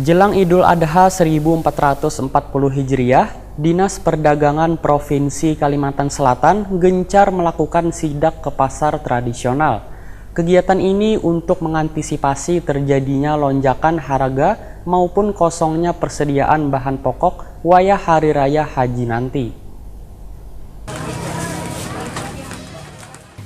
Jelang Idul Adha 1440 Hijriah, Dinas Perdagangan Provinsi Kalimantan Selatan gencar melakukan sidak ke pasar tradisional. Kegiatan ini untuk mengantisipasi terjadinya lonjakan harga maupun kosongnya persediaan bahan pokok wayah Hari Raya Haji nanti.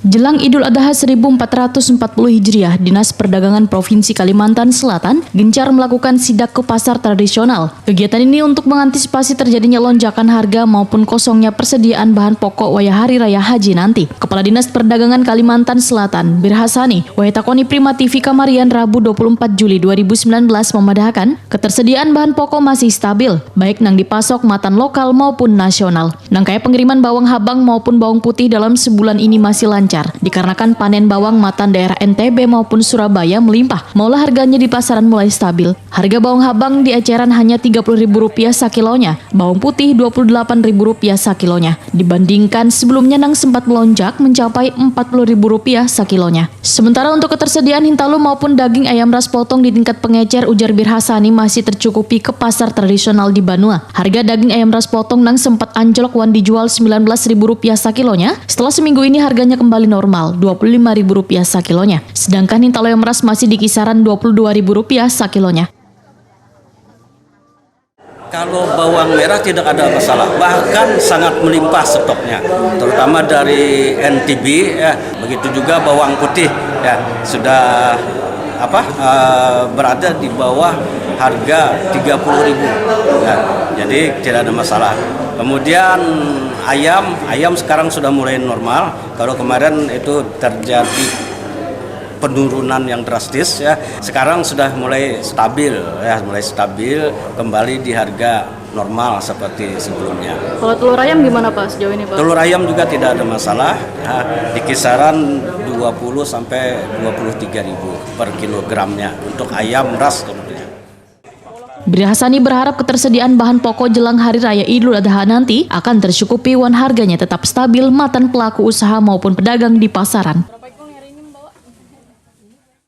Jelang Idul Adha 1440 Hijriah, Dinas Perdagangan Provinsi Kalimantan Selatan gencar melakukan sidak ke pasar tradisional. Kegiatan ini untuk mengantisipasi terjadinya lonjakan harga maupun kosongnya persediaan bahan pokok wayah Hari Raya Haji nanti. Kepala Dinas Perdagangan Kalimantan Selatan, Birhasani, Wahitakoni Prima TV Kamarian Rabu 24 Juli 2019 memadahkan ketersediaan bahan pokok masih stabil, baik nang dipasok matan lokal maupun nasional. Nangkaya pengiriman bawang habang maupun bawang putih dalam sebulan ini masih lancar. Dikarenakan panen bawang matan daerah NTB maupun Surabaya melimpah, maulah harganya di pasaran mulai stabil. Harga bawang habang di eceran hanya Rp30.000 sakilonya, bawang putih Rp28.000 sakilonya. Dibandingkan sebelumnya nang sempat melonjak mencapai Rp40.000 sakilonya. Sementara untuk ketersediaan hintalu maupun daging ayam ras potong di tingkat pengecer, ujar Birhasani, masih tercukupi ke pasar tradisional di Banua. Harga daging ayam ras potong nang sempat anjlok wan dijual Rp19.000 sakilonya, setelah seminggu ini harganya kembali normal Rp25.000 sakilonya. Sedangkan hintalu ayam ras masih di kisaran Rp22.000 sakilonya. Kalau bawang merah tidak ada masalah, bahkan sangat melimpah stoknya, terutama dari NTB ya. Begitu juga bawang putih ya, sudah berada di bawah harga Rp30.000 ya, jadi tidak ada masalah. Kemudian ayam sekarang sudah mulai normal. Kalau kemarin itu terjadi penurunan yang drastis ya, sekarang sudah mulai stabil kembali di harga normal seperti sebelumnya. Kalau telur ayam gimana Pak sejauh ini Pak? Telur ayam juga tidak ada masalah ya, di kisaran 20 sampai 23.000 per kilogramnya untuk ayam ras tentunya. Birhasani berharap ketersediaan bahan pokok jelang Hari Raya Idul Adha nanti akan tercukupi wan harganya tetap stabil matan pelaku usaha maupun pedagang di pasaran.